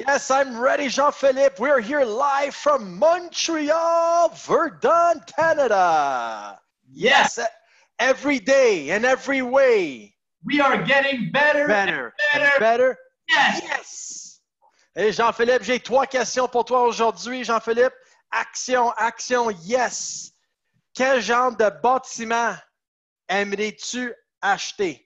Yes, I'm ready, Jean-Philippe. We're here live from Montreal, Verdun, Canada. Yes, every day and every way. We are getting better, Better and and better. Yes! Yes! Hey, Jean-Philippe, j'ai 3 questions pour toi aujourd'hui, Jean-Philippe. Action, action, yes! Quel genre de bâtiment aimerais-tu acheter?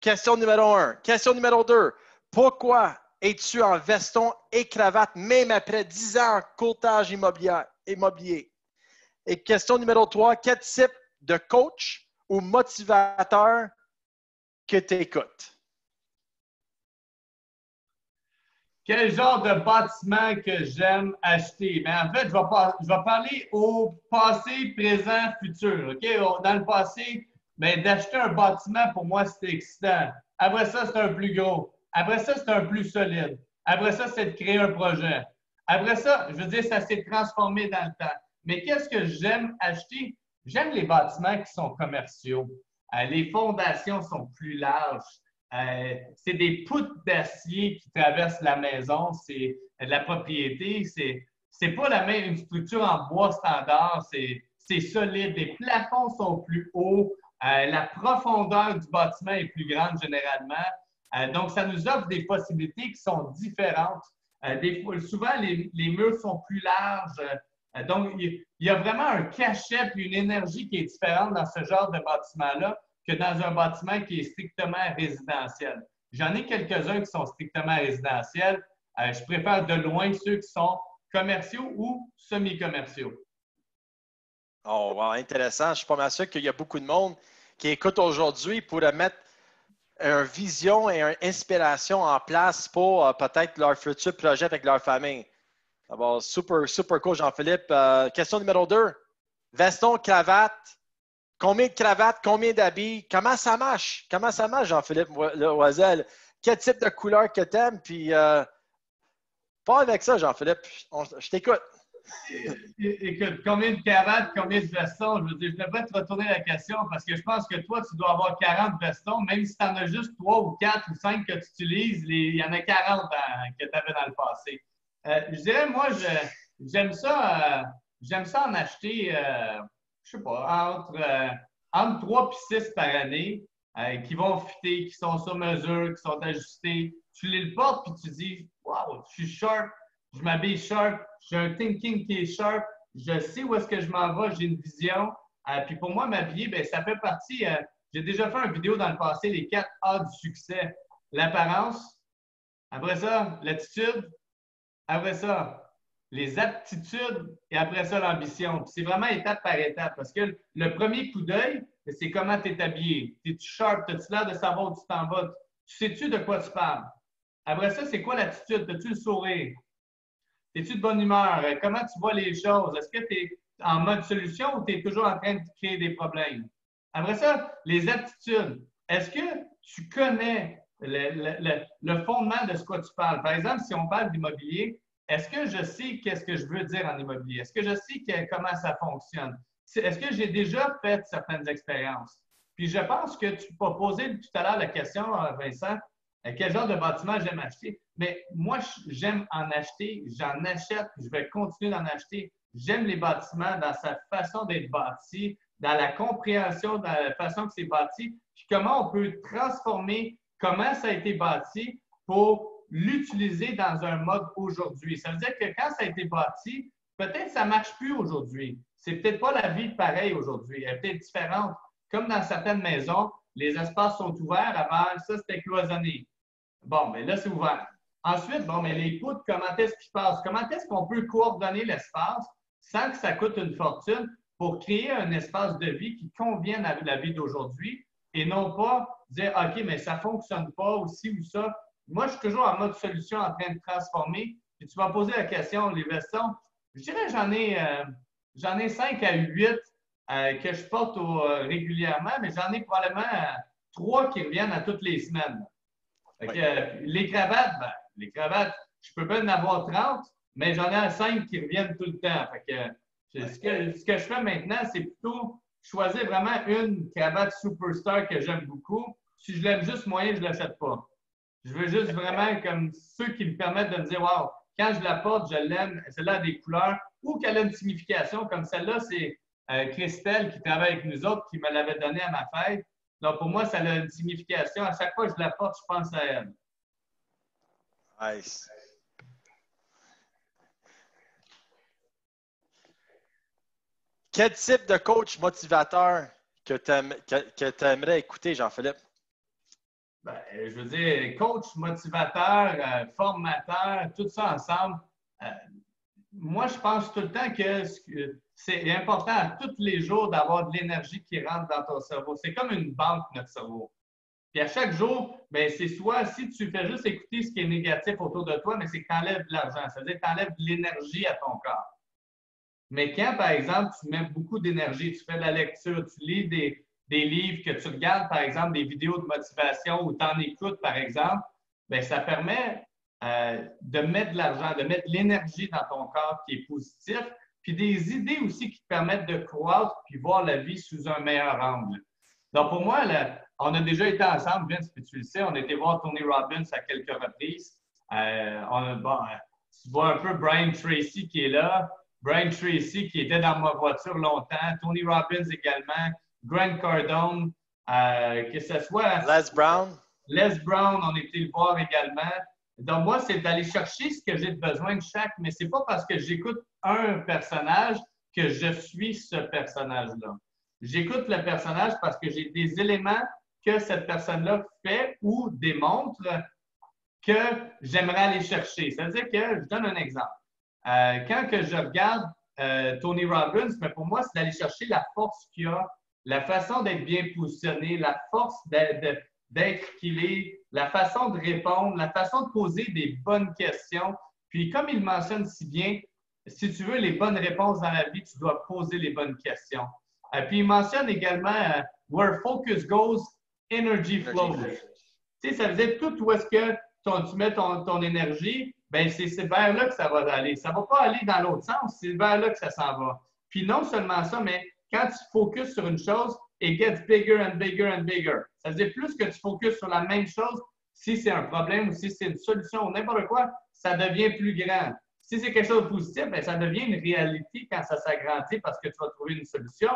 Question numéro 1. Question numéro 2. Pourquoi es-tu en veston et cravate même après 10 ans en courtage immobilier? Et question numéro 3. Quel type de coach ou motivateur que tu écoutes? Quel genre de bâtiment que j'aime acheter? Mais en fait, je vais parler au passé, présent, futur. OK? Dans le passé, d'acheter un bâtiment, pour moi, c'était excitant. Après ça, c'est un plus gros. Après ça, c'est un plus solide. Après ça, c'est de créer un projet. Après ça, je veux dire, ça s'est transformé dans le temps. Mais qu'est-ce que j'aime acheter? J'aime les bâtiments qui sont commerciaux. Les fondations sont plus larges. C'est des poutres d'acier qui traversent la maison, c'est de la propriété, c'est pas la même une structure en bois standard, c'est solide, les plafonds sont plus hauts, la profondeur du bâtiment est plus grande généralement. Donc, ça nous offre des possibilités qui sont différentes. Souvent, les murs sont plus larges. Donc, il y a vraiment un cachet et une énergie qui est différente dans ce genre de bâtiment-là que dans un bâtiment qui est strictement résidentiel. J'en ai quelques-uns qui sont strictement résidentiels. Je préfère de loin ceux qui sont commerciaux ou semi-commerciaux. Oh, wow, intéressant. Je suis pas mal sûr qu'il y a beaucoup de monde qui écoute aujourd'hui pour mettre une vision et une inspiration en place pour peut-être leur futur projet avec leur famille. D'abord, super, super cool, Jean-Philippe. Question numéro 2. Veston, cravate. Combien de cravates, combien d'habits? Comment ça marche? Comment ça marche, Jean-Philippe Loisel? Quel type de couleur que tu aimes? Puis, pas avec ça, Jean-Philippe. Je t'écoute. Écoute, combien de cravates, combien de vestons? Je veux dire, je devrais te retourner la question parce que je pense que toi, tu dois avoir 40 vestons, même si tu en as juste 3 ou 4 ou 5 que tu utilises, il y en a 40 que tu avais dans le passé. Je dirais, moi, j'aime ça en acheter, je sais pas, entre 3 et 6 par année qui vont fitter, qui sont sur mesure, qui sont ajustés. Tu les portes puis tu dis, wow, je suis sharp, je m'habille sharp, j'ai un thinking qui est sharp, je sais où est-ce que je m'en vais, j'ai une vision. Puis pour moi, m'habiller, ben, ça fait partie. J'ai déjà fait une vidéo dans le passé, les 4 A du succès. L'apparence, après ça, l'attitude, après ça, les aptitudes et après ça, l'ambition. C'est vraiment étape par étape parce que le premier coup d'œil, c'est comment tu es habillé. Es-tu sharp? As-tu l'air de savoir où tu t'en vas? Tu sais-tu de quoi tu parles? Après ça, c'est quoi l'attitude? As-tu le sourire? Es-tu de bonne humeur? Comment tu vois les choses? Est-ce que tu es en mode solution ou tu es toujours en train de créer des problèmes? Après ça, les aptitudes. Est-ce que tu connais le fondement de ce que tu parles? Par exemple, si on parle d'immobilier, est-ce que je sais qu'est-ce que je veux dire en immobilier? Est-ce que je sais comment ça fonctionne? Est-ce que j'ai déjà fait certaines expériences? Puis je pense que tu m'as posé tout à l'heure la question, Vincent, quel genre de bâtiment j'aime acheter? Mais moi, j'aime en acheter, j'en achète, je vais continuer d'en acheter. J'aime les bâtiments dans sa façon d'être bâti, dans la compréhension de la façon que c'est bâti, puis comment on peut transformer comment ça a été bâti pour l'utiliser dans un mode aujourd'hui. Ça veut dire que quand ça a été bâti, peut-être que ça ne marche plus aujourd'hui. C'est peut-être pas la vie pareille aujourd'hui. Elle est peut-être différente. Comme dans certaines maisons, les espaces sont ouverts. Avant, ça, c'était cloisonné. Bon, mais là, c'est ouvert. Ensuite, bon, mais les poutres, comment est-ce qu'ils passent? Comment est-ce qu'on peut coordonner l'espace sans que ça coûte une fortune pour créer un espace de vie qui convienne à la vie d'aujourd'hui et non pas dire, OK, mais ça ne fonctionne pas ou ci ou ça. Moi, je suis toujours en mode solution en train de transformer. Puis tu vas poser la question, les vestons. Je dirais j'en ai 5 à 8 que je porte régulièrement, mais j'en ai probablement 3 qui reviennent à toutes les semaines. Oui. Les cravates, les cravates, je peux pas en avoir 30, mais j'en ai 5 qui reviennent tout le temps. Ce que je fais maintenant, c'est plutôt choisir vraiment une cravate superstar que j'aime beaucoup. Si je l'aime juste moyen, je ne l'achète pas. Je veux juste vraiment comme ceux qui me permettent de me dire, wow, quand je la porte, je l'aime, celle-là a des couleurs ou qu'elle a une signification. Comme celle-là, c'est Christelle qui travaille avec nous autres qui me l'avait donnée à ma fête. Donc, pour moi, ça a une signification. À chaque fois que je la porte, je pense à elle. Nice. Quel type de coach motivateur que tu aimerais écouter, Jean-Philippe? Ben, je veux dire, coach, motivateur, formateur, tout ça ensemble. Moi, je pense tout le temps que c'est important à tous les jours d'avoir de l'énergie qui rentre dans ton cerveau. C'est comme une banque, notre cerveau. Puis à chaque jour, ben, c'est soit si tu fais juste écouter ce qui est négatif autour de toi, mais c'est que tu enlèves de l'argent. Ça veut dire que tu enlèves de l'énergie à ton corps. Mais quand, par exemple, tu mets beaucoup d'énergie, tu fais de la lecture, tu lis des livres, que tu regardes, par exemple, des vidéos de motivation ou tu en écoutes, par exemple, bien, ça permet de mettre de l'argent, de mettre de l'énergie dans ton corps qui est positif, puis des idées aussi qui te permettent de croître puis voir la vie sous un meilleur angle. Donc, pour moi, là, on a déjà été ensemble, Vince, puis tu le sais, on a été voir Tony Robbins à quelques reprises. Tu vois un peu Brian Tracy qui est là. Brian Tracy, qui était dans ma voiture longtemps, Tony Robbins également, Grant Cardone, que ce soit Les Brown. Les Brown, on était le voir également. Donc, moi, c'est d'aller chercher ce que j'ai besoin de chaque, mais c'est pas parce que j'écoute un personnage que je suis ce personnage-là. J'écoute le personnage parce que j'ai des éléments que cette personne-là fait ou démontre que j'aimerais aller chercher. C'est-à-dire que, je donne un exemple. Quand que je regarde Tony Robbins, mais pour moi, c'est d'aller chercher la force qu'il a, la façon d'être bien positionné, la force d'être qu'il est, la façon de répondre, la façon de poser des bonnes questions. Puis, comme il mentionne si bien, si tu veux les bonnes réponses dans la vie, tu dois poser les bonnes questions. Puis, il mentionne également Where focus goes, energy flows. Tu sais, ça veut dire tout où est-ce que tu mets ton énergie, ben c'est vers là que ça va aller. Ça ne va pas aller dans l'autre sens, c'est vers là que ça s'en va. Puis non seulement ça, mais quand tu focuses sur une chose, it gets bigger and bigger and bigger. Ça veut dire plus que tu focuses sur la même chose, si c'est un problème ou si c'est une solution ou n'importe quoi, ça devient plus grand. Si c'est quelque chose de positif, ben, ça devient une réalité quand ça s'agrandit parce que tu vas trouver une solution.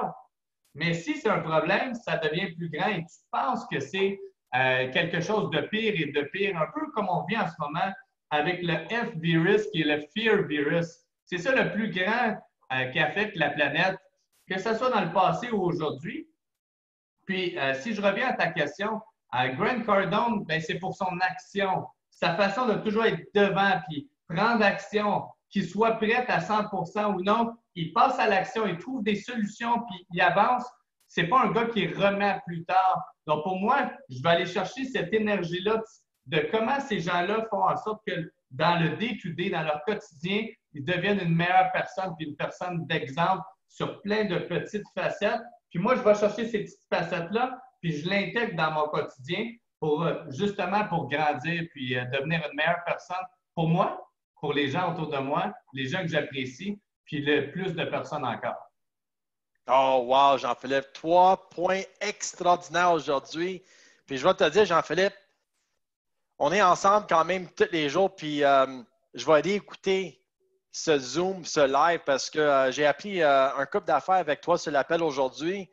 Mais si c'est un problème, ça devient plus grand et tu penses que c'est quelque chose de pire et de pire, un peu comme on vit en ce moment avec le F-virus qui est le Fear virus. C'est ça le plus grand qui affecte la planète, que ce soit dans le passé ou aujourd'hui. Puis, si je reviens à ta question, Grant Cardone, ben, c'est pour son action, sa façon de toujours être devant, puis prendre action, qu'il soit prêt à 100% ou non, il passe à l'action, il trouve des solutions, puis il avance. C'est pas un gars qui remet à plus tard. Donc, pour moi, je vais aller chercher cette énergie-là de comment ces gens-là font en sorte que dans le day-to-day, dans leur quotidien, ils deviennent une meilleure personne, puis une personne d'exemple sur plein de petites facettes. Puis moi, je vais chercher ces petites facettes-là, puis je l'intègre dans mon quotidien pour justement pour grandir, puis devenir une meilleure personne pour moi, pour les gens autour de moi, les gens que j'apprécie, puis le plus de personnes encore. Oh, wow, Jean-Philippe. 3 points extraordinaires aujourd'hui. Puis je vais te dire, Jean-Philippe, on est ensemble quand même tous les jours. Puis je vais aller écouter ce Zoom, ce live, parce que j'ai appris un couple d'affaires avec toi sur l'appel aujourd'hui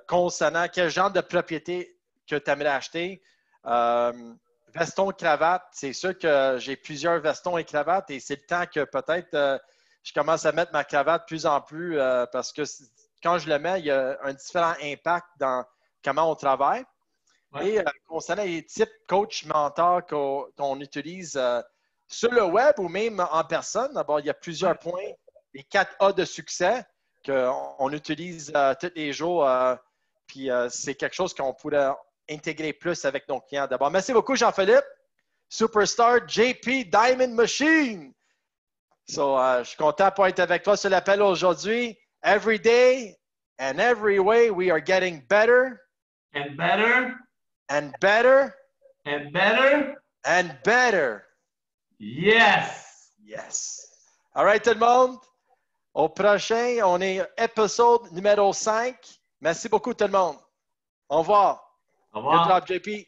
concernant quel genre de propriété que tu aimerais acheter. Veston, cravate, c'est sûr que j'ai plusieurs vestons et cravates et c'est le temps que peut-être je commence à mettre ma cravate de plus en plus parce que quand je le mets, il y a un différent impact dans comment on travaille. Ouais. Et concernant les types coach, mentor qu'on utilise sur le web ou même en personne, d'abord, il y a plusieurs points, les 4 A de succès qu'on utilise tous les jours. Puis c'est quelque chose qu'on pourrait intégrer plus avec nos clients. D'abord, merci beaucoup, Jean-Philippe. Superstar JP Diamond Machine. So, je suis content pour être avec toi sur l'appel aujourd'hui. Every day and every way, we are getting better. And better. And better. And better. And better. Yes. Yes. All right, tout le monde. Au prochain, on est épisode numéro 5. Merci beaucoup, tout le monde. Au revoir. Au revoir. Good job, JP.